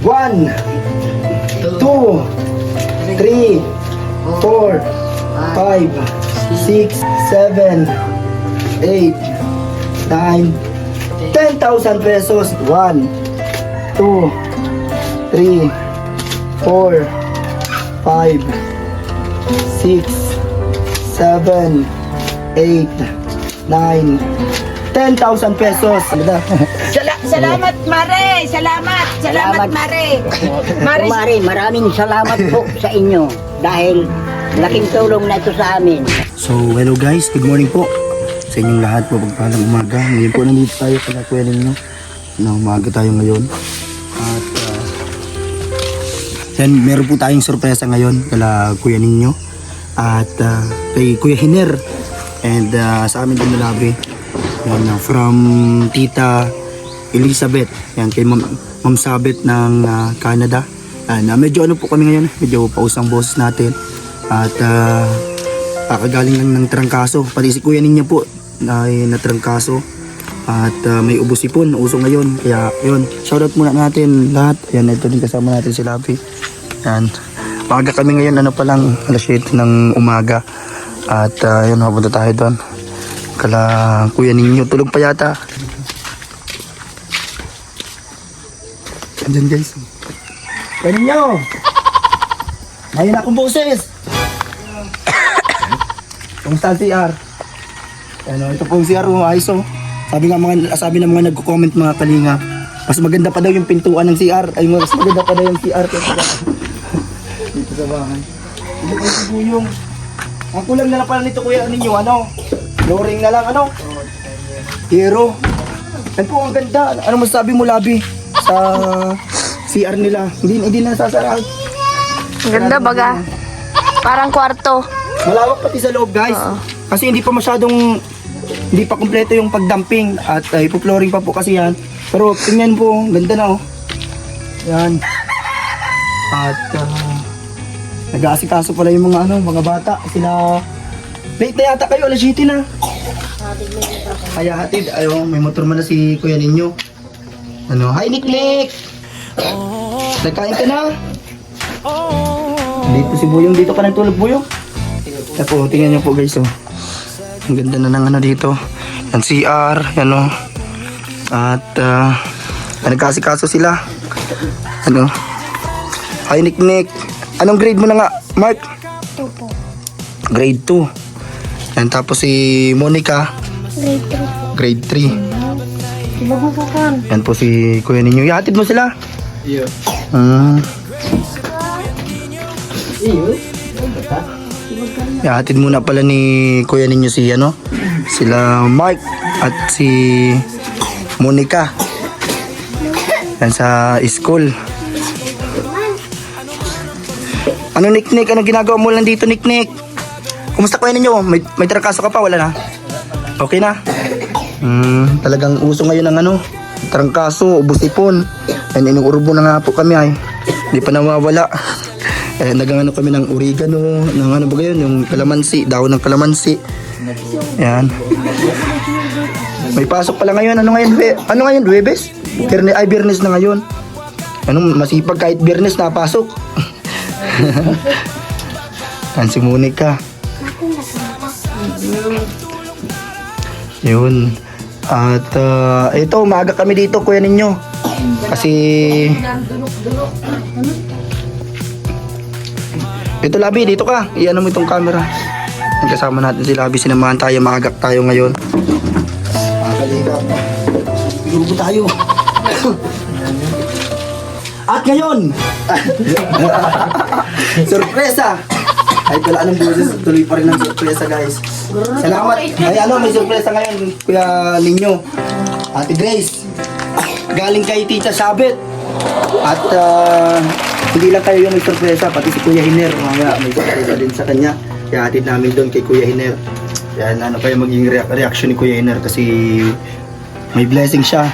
1, 2, 3, 4, 5, 6, 7, 8, 9, 10,000 pesos. 1, 2, 3, 4, 5, 6, 7, 8, 9, 10,000 pesos. Salamat, Mare! Salamat, Mare! Mare, maraming salamat po sa inyo dahil laking tulong na ito sa amin. So, hello guys, good morning po sa inyong lahat po, pagpalang umaga. Ngayon po nandito tayo sa kuya ninyo na umaga tayo ngayon. At yan, meron po tayong sorpresa ngayon kala kuya ninyo at kay Kuya Hiner and sa amin din na labi. Yan, from Tita Elizabeth, yan, kay Ma'am Sabet ng Canada. Medyo ano po kami ngayon, medyo pausang boses natin at kakagaling lang ng trangkaso. Pati si kuya ninyo po ay natrangkaso at may ubos-ipon, uso ngayon. Kaya yun, shoutout muna natin lahat. Yan, ito din kasama natin si Labi. Yan, maaga kami ngayon, ano pa lang, alas 7 ng umaga. At yun, mapunta tayo doon kala kuya ninyo, tulog pa yata. Andyan guys, kuya ninyo, ngayon akong boses. Kumusta ang CR? Ano, ito po yung CR mo, ayos oh. Sabi ng mga nagko-comment mga kalinga, mas maganda pa daw yung pintuan ng CR. Ay, mas maganda pa daw yung CR kaysa dito sa bahay. Ito po si Buyong. Ang kulang na lang pala nito kuya ninyo, ano? Flooring na lang, ano? Hero. Yan po, ang ganda. Ano masasabi mo, Labi? Sa CR nila. Hindi na sasara. Ang ganda baga. Parang kwarto. Malawak pati sa loob, guys. Kasi hindi pa kumpleto yung pagdamping at ipo-flooring pa po kasi yan. Pero tingnan po, ganda na oh. Yan. At nag-aasikaso pala yung mga bata. Sila late na yata kayo, alas 7 na. Kaya hatid, may motor man na si kuya ninyo. Ano, hi Nick! Nagkain ka na? Dito si Buyong, dito ka nagtulog Buyong. Tapos tingnan niyo po guys oh. Ang ganda na ng ano dito. Yan CR, yan oh. At nagkasikaso sila. Ano? Hi Nick. Anong grade mo na nga, Mark? 2 po. Grade 2. Yan, tapos si Monica, Grade 3. grade 3. Magugukan. Yan po si kuya ninyo. Ihatid mo sila? Iyo. Ihatid muna pala ni kuya ninyo si sila Mark at si Monica. Yan sa school. Ano Nick? Anong ginagawa mo lang dito Nick? Kumusta kuya ninyo? May trangkaso ka pa? Wala na? Okay na? Talagang uso ngayon ng trangkaso, ubos-ipon. And inuurbo na nga po kami ay. Hindi pa nawawala. Nagangano kami ng oregano, ng ano ba yun, yung kalamansi, dahon ng kalamansi. Yan. May pasok pala ngayon. Ano ngayon? Huwebes? Biyernes na ngayon. Masipag kahit Biyernes napasok. Yan si Monica. Yun. At ito, maaga kami dito kuya ninyo. Kasi ito Labi, dito ka. Iano mo itong camera. Kasama natin si Labi, sinamahan tayo, maagak tayo ngayon. Magaligap. Ilubo tayo. At ngayon, sorpresa. Ay wala anong boses, tuloy pa rin ang sorpresa guys. Salamat. Ay may sorpresa ngayon kuya ninyo. Ate Grace. Galing kay Tita Sabet. At hindi lang kayo yung may sorpresa, pati si Kuya Hiner. May sorpresa din sa kanya. Kaya hatid namin doon kay Kuya Hiner. Yan, ano kaya maging reaction ni Kuya Hiner kasi may blessing siya.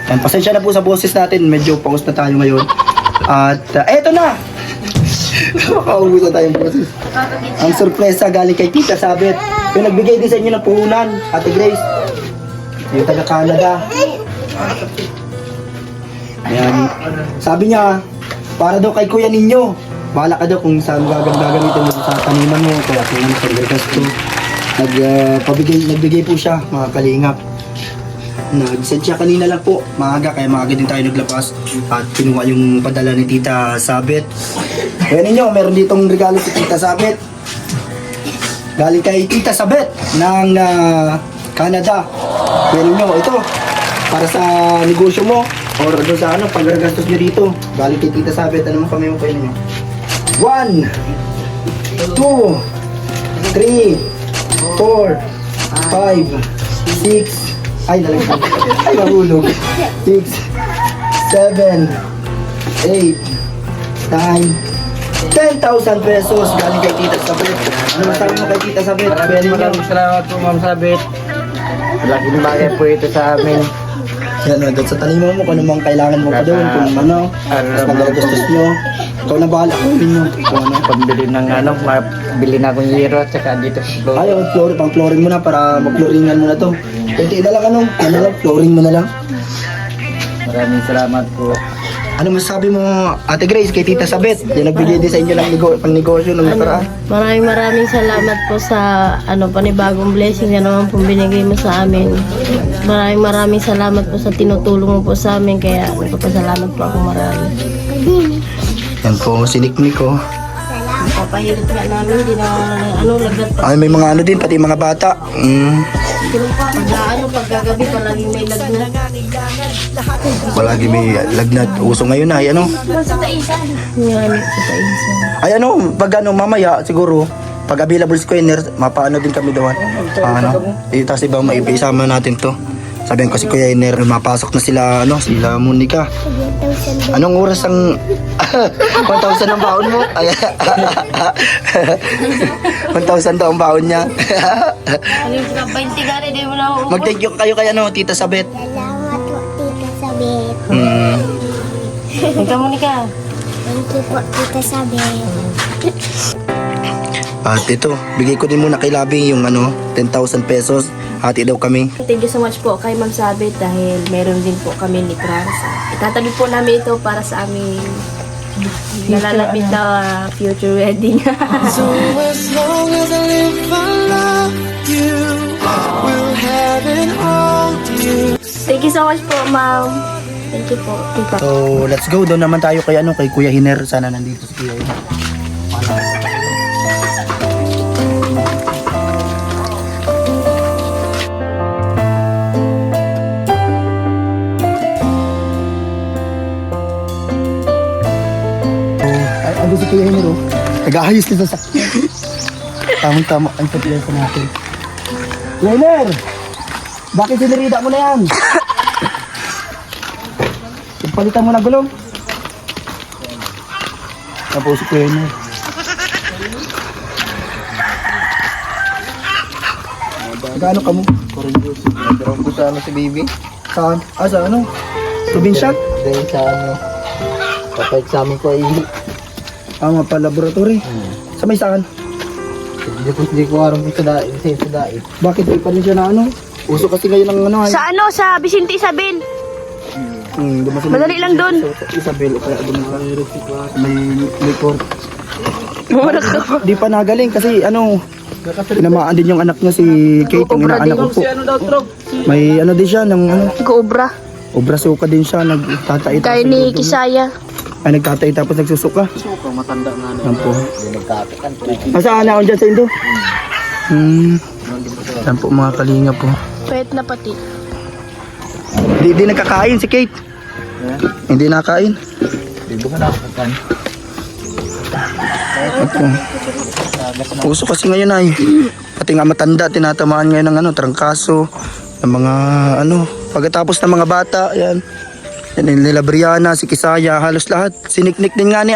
Yan, pasensya na po sa boses natin, medyo paus na tayo ngayon. At eto na! Makaubos na tayong boses. Ang sorpresa galing kay Tita Sabet. Yung nagbigay din sa inyo ng puhunan, Ate Grace. Yung taga Canada. Ayan. Sabi niya, para daw kay kuya ninyo. Bahala ka daw kung saan gagamitin mo sa taniman mo. Kaya kung ano sa gasto. Nagbigay po siya, mga kalingap. Nag-send siya kanina lang po, maaga, kaya maaga din tayo naglabas. At kinuha yung padala ni Tita Sabet. Kaya ninyo, meron ditong regalo si Tita Sabet. Galing kay Tita Sabet ng Canada. Kaya ninyo, ito, para sa negosyo mo, or doon sa ano, pag-gastos nyo dito. Galing kay Tita Sabet, ano mo kami mo kayo ninyo? 1, 2, 3, 4, 5, 6, ay nalagyan, ay mahulog, 6, 7, 8, 9, 10,000 pesos galing kay Tita Sabet. Ano masabi mo kay Tita Sabet? Maraming salamat po, Ma'am Sabit. Malaking bagay po ito sa amin. Yan, doon sa taniman mo, kung ano mang kailangan mo pa doon, kung ano, mas magagastos nyo. Ikaw na bahala kung ninyo. Kung ano. Pambili ng mabili na akong yero at saka dito sa floor. Ayaw, pang flooring mo na para mag-flooringan mo na to. Kunti na lang ano lang, flooring mo na lang. Maraming salamat po. Ano masasabi mo, Ate Grace, kay Tita Sabet? Yung nagbigay din sa inyo ng pang-negosyo ng nakaraan. Maraming salamat po sa panibagong blessing na naman pong binigay mo sa amin. Maraming salamat po sa tinutulong mo po sa amin, kaya nagpapasalamat po ako marami. Yan po, siniknik ko. Papahirap nga namin, hindi na lagat pa. Ay, may mga ano din, pati mga bata. Pagkagabi palaging may lagnat. Palagi may lagnat. Uso ngayon ay ano. Sa taisan. Yan, sa taisan. Ay ano, pag ano, mamaya siguro, pag available squaner, mapaano din kami doon. Tapos iba maisama natin to. Sabihan ko si Kuya Iner, mapasok na sila, sila Monica. Anong oras ang 1,000 ang baon mo? 1,000 daw ang baon niya. 20 gari, di mo na ako. Mag-thank you kayo kay Tita Sabet. Salamat po, Tita Sabet. Ikaw, Monica. Thank you po, Tita Sabet. At ito, bigay ko din muna kay Labi yung 10,000 pesos. Hati daw kami. Thank you so much po kay Ma'am Sabit dahil meron din po kami ni Franz. Itatabi po namin ito para sa aming nalalapit na future wedding. So as long as I live, I love you. We'll have it all you. Thank you so much po, Ma'am. Thank you po. Tita. So, let's go. Doon naman tayo kay kay Kuya Hiner. Sana nandito si Kuya Hiner. Ando si Kuya Hiner, nag-aayos din sa sakyan. Tamang-tama ang pagkasa natin. Kuya Hiner! Bakit sinirida mo na yan? Palitan mo na gulong. Tapos si Kuya Hiner. Magkano ka mo? Nagkaroon ko sa si Bibi. Saan? Sa ano? Probinsya? Dahil sa papa-examen ko ay Pa-laboratory. Sa may saan? hindi ko aram sa dait. Bakit may pa rin siya na Uso kasi ngayon ng Sa sa Vicente Isabel. Madali lang doon. Isabel, kaya doon may report. Mura ka po. Di pa nagaling kasi tinamaan din yung anak niya si Kate, yung inaanak ko po. May din siya ng Cobra. obra suka din siya, nagtatay. Kaya ni Kisaya. Ay, nagtatay tapos nagsusuka. Suka, matanda na Yan po. nagkapitan. Saan ako dyan sa Indo? Yan po mga kalinga po. Pwet na pati. Hindi nagkakain si Kate. Hindi nakain. Hindi ko nakakakan. Opo. Puso kasi ngayon ay pati nga matanda tinatamaan ngayon ng trangkaso ng mga pagkatapos ng mga bata yan nila Brianna, si Kisaya, halos lahat siniknik din nga ni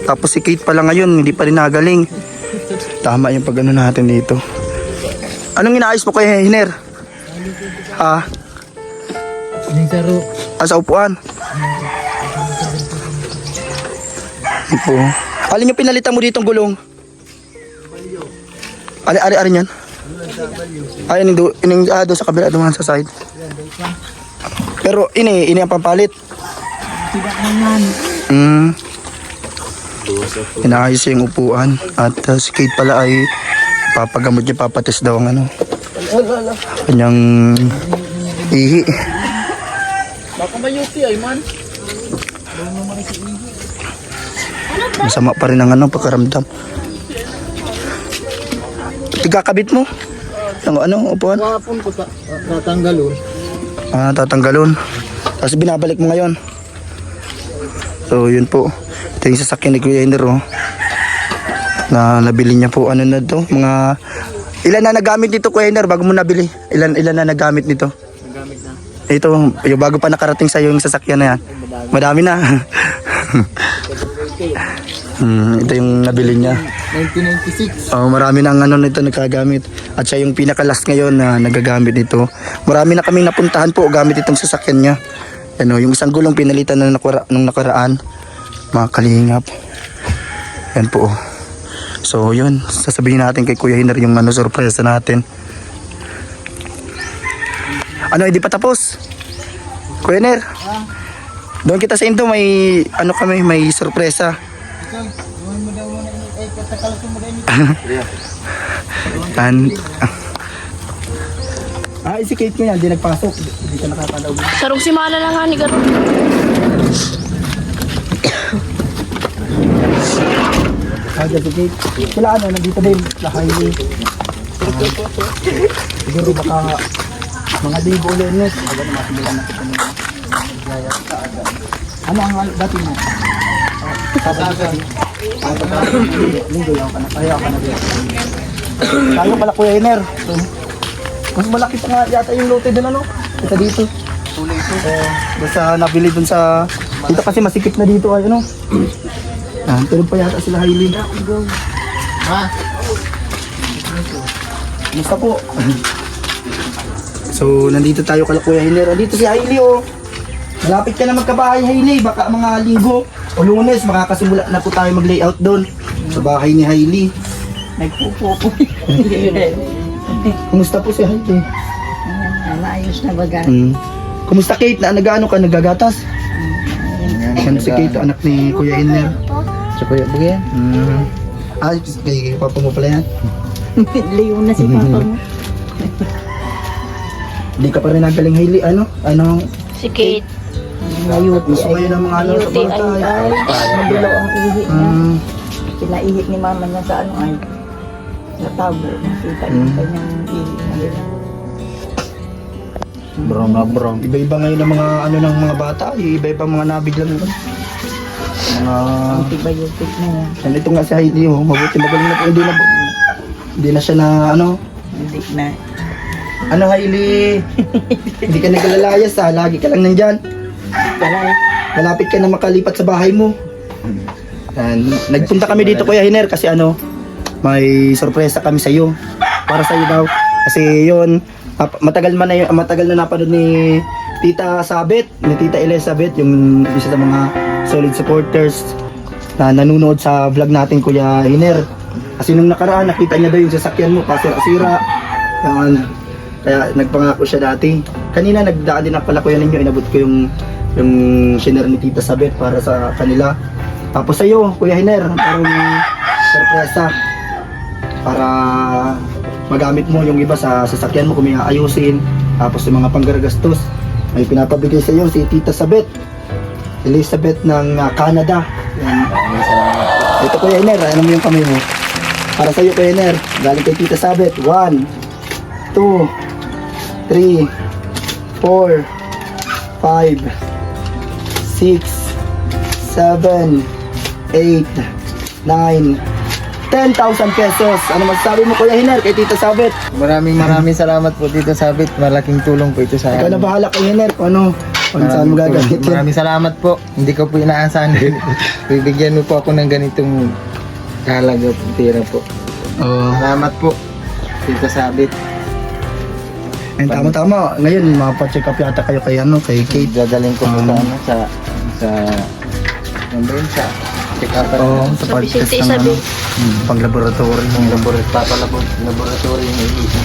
tapos si Kate pala ngayon hindi pa rin nagaling. Tama yung pag natin dito. Anong inaayos mo kay Hiner? Sa upuan. Ito. Alin yung pinalitan mo ditong gulong? Ari yan? Ay, doon sa kabila, doon sa side. Pero ini ang pampalit. Inaayos yung upuan. At si Kate pala ay papagamot niya, papates daw ang ano. Kanyang ihi. Baka may UTI man. Masama pa rin ang ano, pagkaramdam. Tigakabit mo? Ang ano, upuan? Kapon ko tatanggalon. Tatanggalon. Tapos binabalik mo ngayon. So yun po. Ito yung sasakyan ni Kuya Ender, oh. Na nabili niya po ano na to, mga ilan na nagamit nito Kuya Ender bago mo nabili? Ilan na nagamit nito? Nagamit na. Ito, yung bago pa nakarating sa yung sasakyan na yan. Madami na. Ito yung nabili niya. 1996. Oh, marami na ang ano nito nagagamit. At siya yung pinaka-last ngayon na nagagamit nito. Marami na kaming napuntahan po gamit itong sasakyan niya. Ano, yung isang gulong pinalitan na nung nakaraan. Mga kalingap. Yan po. So yun, sasabihin natin kay Kuya Hiner yung ano, surpresa natin. Ano, hindi pa tapos? Kuya Hiner, doon kita sa Indo, may ano kami, may surpresa. Si Kate mo yan, hindi nagpasok. Hindi ka nakakalaw. Sarong si Mana lang nga ni Garo. Dyan si Kate. Sila ano, nandito din. Sa highway. Siguro baka mga libo ulit. Aga na masimulan na kita nila. Ano ang dati mo? Linggo yung ka na. Kaya ka na din. Tayo pala Kuya Hiner. Mas malaki pa nga yata yung lote din ano. Ito dito. Basta nabili dun sa... Dito kasi masikip na dito ay ano. Tulog pa yata sila Hailey. Musta po? So, nandito tayo kala Kuya Hiner. Nandito si Hailey, oh. Malapit ka na magkabahay, Hailey. Baka mga linggo o Lunes, makakasimula na po tayo mag-layout doon sa bahay ni Hailey. Nagpupo po. Kumusta po si Hailey? Maayos na baga. Kumusta Kate? Nagaano ka? Nagagatas? Yan si Kate, anak ni Kuya Hiner. Sa Kuya Bugyan. Kay papa mo pala yan? Liyo na si Papa mo. Hindi ka pa rin nagaling Hailey. Ano? Si Kate. Gusto ngayon ng mga ano sa barangay. Mabilaw ang ihi niya. Pinaihi ni mama niya sa ano ay natabo. Nakita yung kanyang ihi. Brown na brown. Iba-iba ngayon ng mga ano ng mga bata. Iba-iba mga nabiglang mga Antibiotic na yan. yan ito nga si Hailey, oh. Mabuti magaling na po. Hindi na siya na ano. Hindi na. Ano Hailey? Hindi ka naglalayas ha. Lagi ka lang nandyan. Malapit ka na makalipat sa bahay mo. Nagpunta kami dito Kuya Hiner kasi ano, may sorpresa kami sa iyo. Para sa iyo daw. Kasi yun, matagal na napanood ni Tita Sabet, ni Tita Elizabeth, yung isa sa mga solid supporters na nanonood sa vlog natin Kuya Hiner. Kasi nung nakaraan nakita niya daw yung sasakyan mo, pasira-sira. Kaya nagpangako siya dati. Kanina nagdaan din pala Kuya ninyo, inabot ko yung shiner ni Tita Sabet para sa kanila. Tapos sa iyo, Kuya Hiner, parang sorpresa para magamit mo yung iba sa sasakyan mo kung may aayusin. Tapos yung mga panggaragastos, may pinapabigay sa iyo si Tita Sabet, Elizabeth ng Canada. Yan. Ito Kuya Hiner, ano mo yung kamay mo? Para sa iyo Kuya Hiner, galing kay Tita Sabet. 1, 2, 3, 4, 5, 6, 7, 8, 9, 10,000 pesos. Ano masasabi mo Kuya Hiner kay Tita Sabet? Maraming salamat po Tita Sabit. Malaking tulong po ito sa Ikaw na bahala Kuya Hiner kung ano, kung saan mo gagamitin. Maraming salamat po. Hindi ko po inaasahan. Bibigyan mo po ako ng ganitong kahalaga po, pera po. Salamat po Tita Sabit. And tama-tama, ngayon mapacheck up yata kayo kay ano, kay Kate. Dadaling ko po sa sa check-up Sa Sa pag-test Vicente ng ano, Isabel. pang laboratory. laboratory na iisip.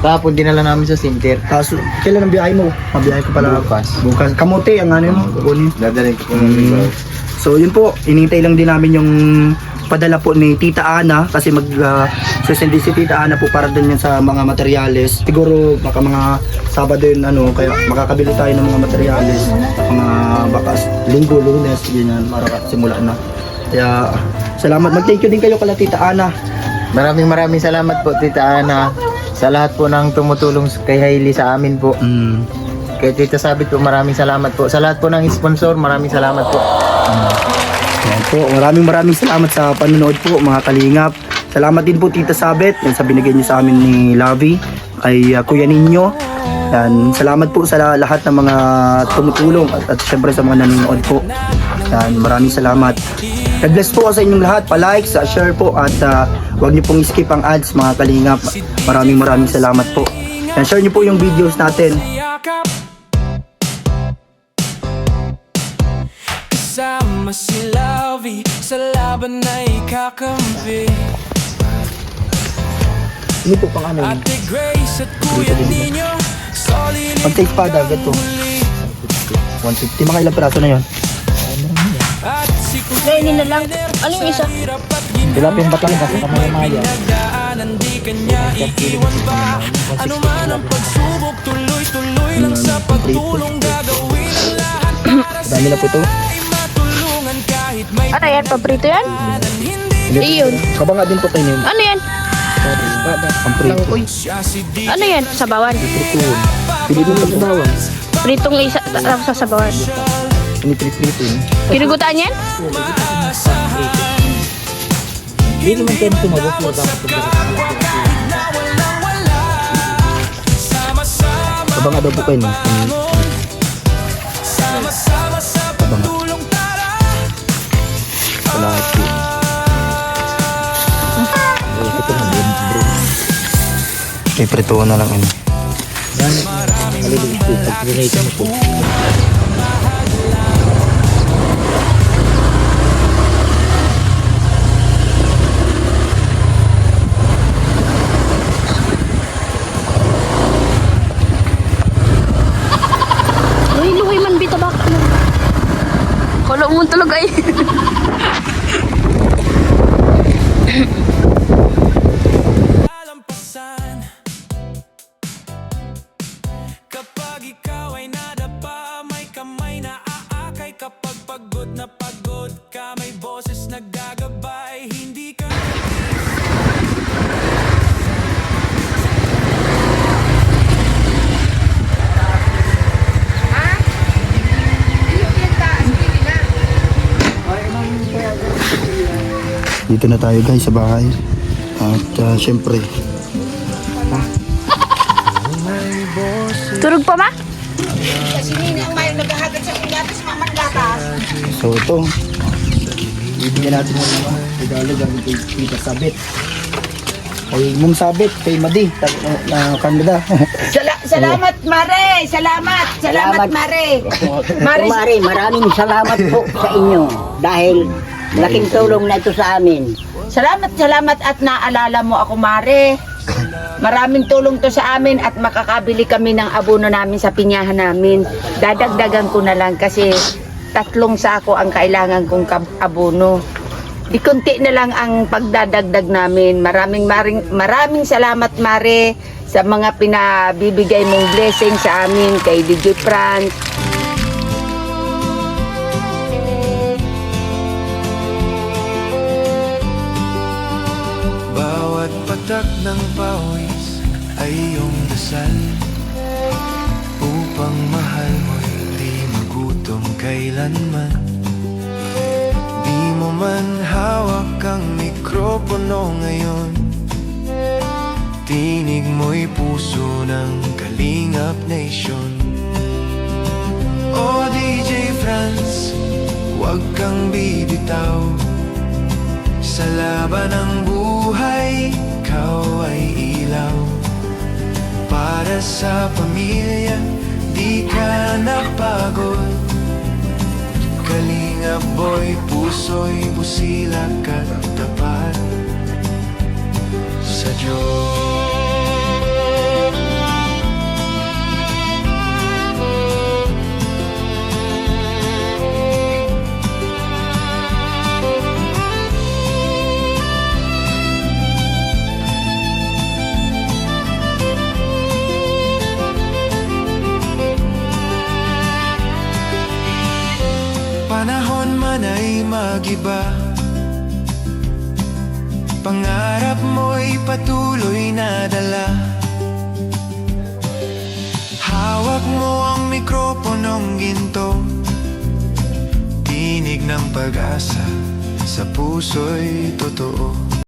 Kahapon dinala namin sa center. Kaso, kailan ang biyahe mo? Mabiyahe ko pala. Bukas. Bukas. Kamote, ang ano mo, kukunin. Dadalhin ko po ng ligaw. So, yun po, inintay lang din namin yung padala po ni Tita Ana kasi susend din si Tita Ana po para din yan sa mga materyales. Siguro baka mga Sabado yun kaya makakabili tayo ng mga materyales. Mga baka Linggo, Lunes, ganyan, para simula na. Kaya salamat. Mag-thank you din kayo kala Tita Ana. Maraming salamat po Tita Ana sa lahat po ng tumutulong kay Hailey sa amin po. Kay Tita Sabit po maraming salamat po. Sa lahat po ng sponsor, maraming salamat po. Yan po, maraming salamat sa panonood po mga kalingap. Salamat din po Tita Sabit yan sa binigay niyo sa amin ni Lavi, kay Kuya Ninyo. Yan, salamat po sa lahat ng mga tumutulong at syempre sa mga nanonood po. Yan, maraming salamat. God bless po sa inyong lahat. Pa-like, share po at huwag niyo pong skip ang ads mga kalingap. Maraming salamat po. Yan, share niyo po yung videos natin. Kasama si Lavi sa laban na ikakampi. Ano po pang ano? Ate Grace at Kuya Ninyo, solid Pag-take espada, ganito. 150, mga ilang piraso na yun? at si Ngayon na lang. Anong isa? Tilapia yung batang kasi kamay maya. Nagdaanan di kanya iiwan pa. Ano man ang pagsubok, tuloy-tuloy lang sa pagtulong. Gagawin ang lahat para sa Dami na po ito. matulungan kahit may Ano yan? Paborito yan? Iyon. Kabanga din po tayo yun. Ano yan? Ang prito. siya si Di. Ano yan? Sabawan. Prito. Pili din sa bawang. Pritong isa sa sabawan. Ini prito yun. Kinugutan yan? Hindi naman tayo tumabok mo dapat Kabanga daw po kayo no? Kabanga. Kalahati. Ito na din bro. Okay, prito na lang yun. Yan. Maliliit po. Pag-relate mo po. Luhay man bitabak. Kalo mo tulog ay. Alampasan. Kapag ikaw ay nadapa, may kamay na aakay. Kapag pagod na pagod ka, may boses naggagabay. Hindi ka Dito na tayo guys sa bahay. At syempre, Turog pa ma? so ito. Bibigyan natin ng mga regalo gamit kay Tita Sabit. Kay Mong Sabit, kay Madi, na Canada. Salamat, Mare! Salamat, Mare! Mari, maraming salamat po sa inyo dahil laking tulong na ito sa amin. Salamat at naalala mo ako, Mare. Maraming tulong to sa amin at makakabili kami ng abono namin sa pinyahan namin. Dadagdagan ko na lang kasi 3 sako ang kailangan kong abono. Di konti na lang ang pagdadagdag namin. Maraming salamat, Mare, sa mga pinabibigay mong blessing sa amin kay DJ Franz. bawat patak ng pawis ay iyong dasal upang mahal mo'y di magutom kailanman. Di mo man hawak ang mikropono ngayon, tinig mo'y puso ng Kalingap Nation. O DJ Franz, huwag kang bibitaw sa laban ng buhay, ikaw ay ilaw. Para sa pamilya, di ka napagod. Kalingap boy, puso'y busilak at tapat sa Diyos. mag-iba. Pangarap mo'y patuloy na dala. Hawak mo ang mikroponong ginto, tinig ng pag-asa sa puso'y totoo.